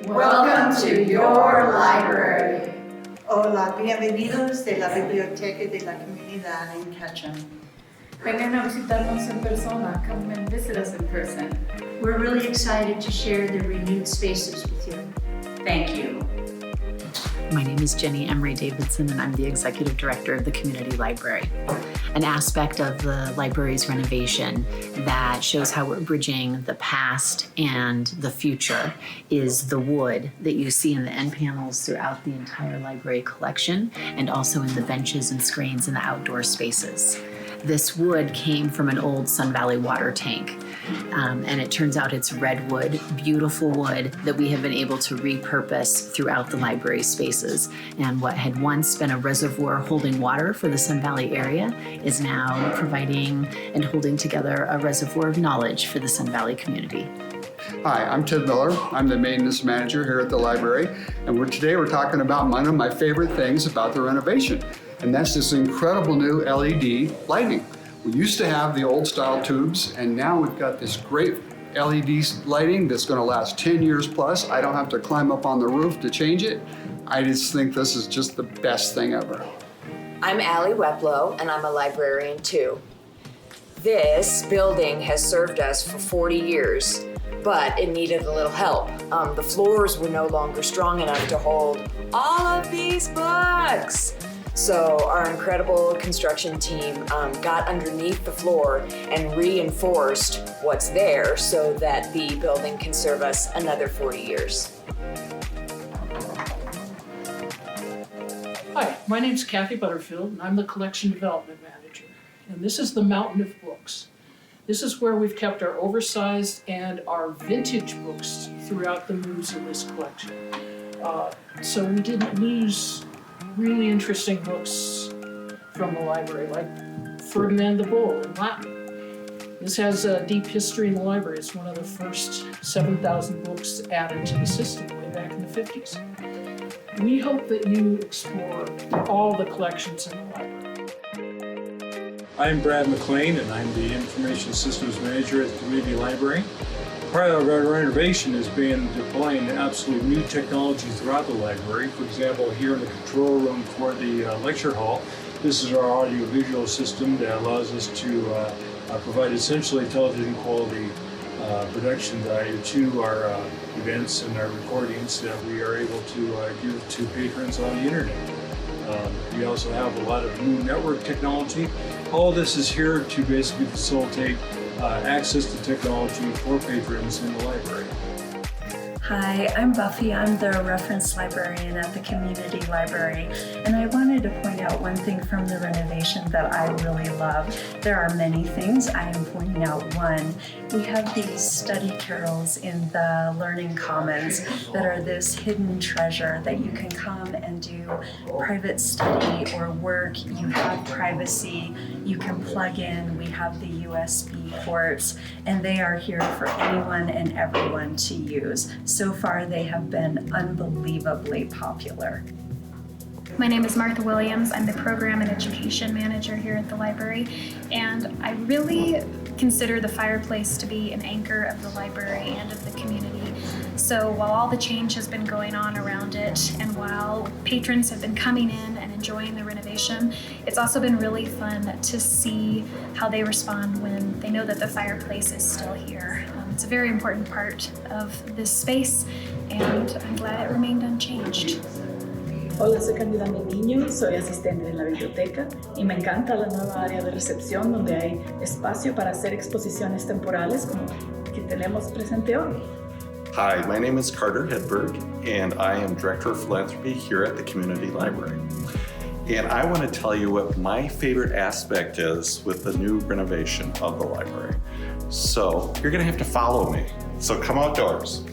Welcome to your library. Hola, bienvenidos de la Biblioteca de la Comunidad en Ketchum. Vengan a visitarnos en persona. Come and visit us in person. We're really excited to share the renewed spaces with you. Thank you. My name is Jenny Emery Davidson, and I'm the Executive Director of the Community Library. An aspect of the library's renovation that shows how we're bridging the past and the future is the wood that you see in the end panels throughout the entire library collection, and also in the benches and screens in the outdoor spaces. This wood came from an old Sun Valley water tank. And it turns out it's redwood, beautiful wood that we have been able to repurpose throughout the library spaces. And what had once been a reservoir holding water for the Sun Valley area is now providing and holding together a reservoir of knowledge for the Sun Valley community. Hi, I'm Ted Miller. I'm the maintenance manager here at the library. And today we're talking about one of my favorite things about the renovation. And that's this incredible new LED lighting. We used to have the old style tubes, and now we've got this great LED lighting that's going to last 10 years plus. I don't have to climb up on the roof to change it. I just think this is just the best thing ever. I'm Allie Weplow, and I'm a librarian too. This building has served us for 40 years, but it needed a little help. The floors were no longer strong enough to hold all of these books. So our incredible construction team got underneath the floor and reinforced what's there so that the building can serve us another 40 years. Hi, my name's Kathy Butterfield, and I'm the Collection Development Manager. And this is the mountain of books. This is where we've kept our oversized and our vintage books throughout the moves of this collection. So we didn't lose really interesting books from the library, like Ferdinand the Bull in Latin. This has a deep history in the library. It's one of the first 7,000 books added to the system way back in the 50s. We hope that you explore all the collections in the library. I'm Brad McLean, and I'm the Information Systems Manager at the Community Library. Part of our renovation has been deploying absolute new technology throughout the library. For example, here in the control room for the lecture hall, this is our audio-visual system that allows us to provide essentially television quality production value to our events and our recordings that we are able to give to patrons on the internet. We also have a lot of new network technology. All this is here to basically facilitate access to technology for patrons in the library. Hi, I'm Buffy. I'm the reference librarian at the Community Library, and I wanted to point out one thing from the renovation that I really love. There are many things. I am pointing out one. We have these study carrels in the Learning Commons that are this hidden treasure that you can come and do private study or work. You have privacy. You can plug in. We have the USB ports, and they are here for anyone and everyone to use. So far, they have been unbelievably popular. My name is Martha Williams. I'm the Program and Education Manager here at the library, and I really consider the fireplace to be an anchor of the library and of the community. So while all the change has been going on around it, and while patrons have been coming in and enjoying the renovation, it's also been really fun to see how they respond when they know that the fireplace is still here. It's a very important part of this space, and I'm glad it remained unchanged. Hola, soy Candida Niño, soy asistente en la biblioteca y me encanta la nueva área de recepción donde hay espacio para hacer exposiciones temporales como que tenemos presente hoy. Hi, my name is Carter Hedberg, and I am Director of Philanthropy here at the Community Library. And I want to tell you what my favorite aspect is with the new renovation of the library. So you're going to have to follow me. So come outdoors.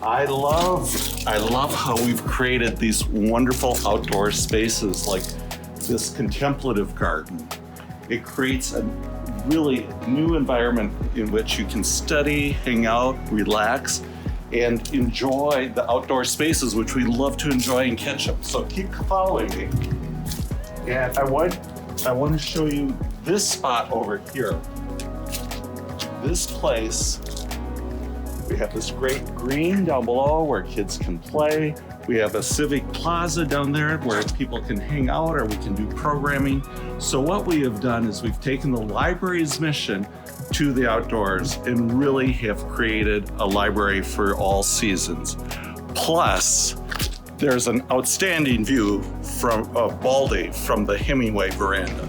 I love how we've created these wonderful outdoor spaces like this contemplative garden. It creates a really new environment in which you can study, hang out, relax, and enjoy the outdoor spaces, which we love to enjoy in Ketchum. So keep following me. And I want to show you this spot over here. This place We have this great green down below where kids can play. We have a civic plaza down there where people can hang out or we can do programming. So what we have done is we've taken the library's mission to the outdoors and really have created a library for all seasons. Plus, there's an outstanding view of Baldy from the Hemingway veranda.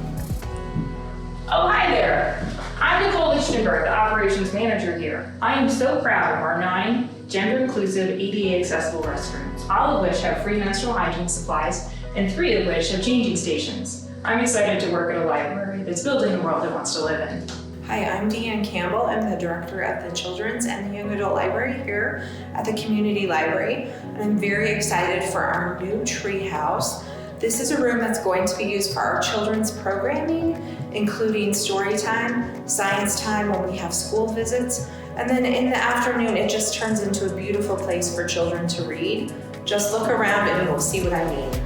Oh, hi there. I'm Nicole Lichtenberg, the operations manager here. I am so proud of our 9 gender-inclusive, ADA accessible restrooms, all of which have free menstrual hygiene supplies, and 3 of which have changing stations. I'm excited to work at a library that's building the world it wants to live in. Hi, I'm Deanne Campbell. I'm the director at the Children's and the Young Adult Library here at the Community Library. And I'm very excited for our new tree house. This is a room that's going to be used for our children's programming, including story time, science time when we have school visits. And then in the afternoon, it just turns into a beautiful place for children to read. Just look around and you'll see what I mean.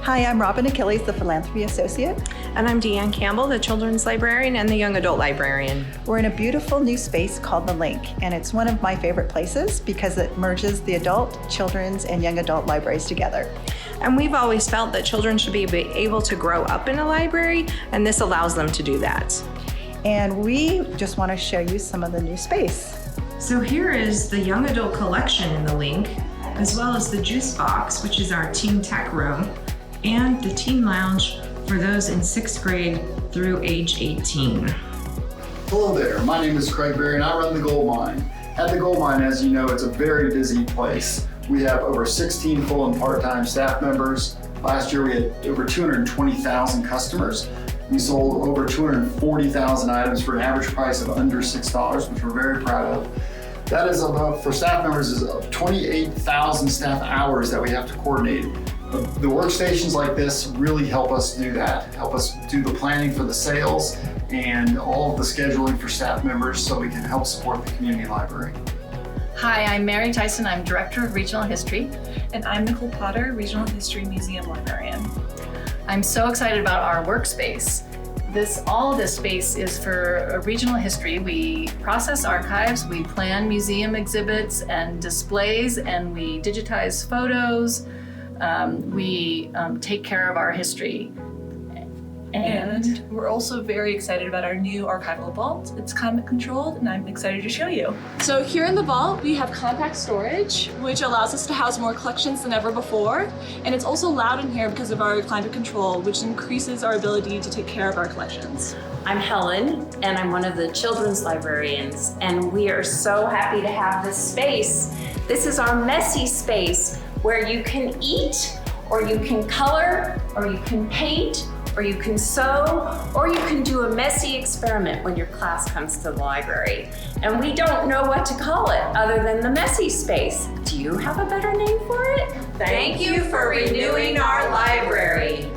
Hi, I'm Robin Achilles, the Philanthropy Associate. And I'm Deanne Campbell, the Children's Librarian and the Young Adult Librarian. We're in a beautiful new space called The Link, and it's one of my favorite places because it merges the adult, children's, and young adult libraries together. And we've always felt that children should be able to grow up in a library, and this allows them to do that. And we just want to show you some of the new space. So here is the Young Adult collection in The Link, as well as the Juice Box, which is our teen tech room, and the teen lounge for those in 6th grade through age 18. Hello there, my name is Craig Berry and I run the gold mine. At the gold mine, as you know, it's a very busy place. We have over 16 full and part-time staff members. Last year we had over 220,000 customers. We sold over 240,000 items for an average price of under $6, which we're very proud of. That is about, for staff members, is 28,000 staff hours that we have to coordinate. The workstations like this really help us do that, help us do the planning for the sales and all of the scheduling for staff members so we can help support the community library. Hi, I'm Mary Tyson. I'm Director of Regional History. And I'm Nicole Potter, Regional History Museum Librarian. I'm so excited about our workspace. All of this space is for regional history. We process archives, we plan museum exhibits and displays, and we digitize photos. We take care of our history. And we're also very excited about our new archival vault. It's climate controlled and I'm excited to show you. So here in the vault, we have compact storage, which allows us to house more collections than ever before. And it's also loud in here because of our climate control, which increases our ability to take care of our collections. I'm Helen, and I'm one of the children's librarians, and we are so happy to have this space. This is our messy space where you can eat, or you can color, or you can paint, or you can sew, or you can do a messy experiment when your class comes to the library. And we don't know what to call it other than the messy space. Do you have a better name for it? Thank you for renewing our library.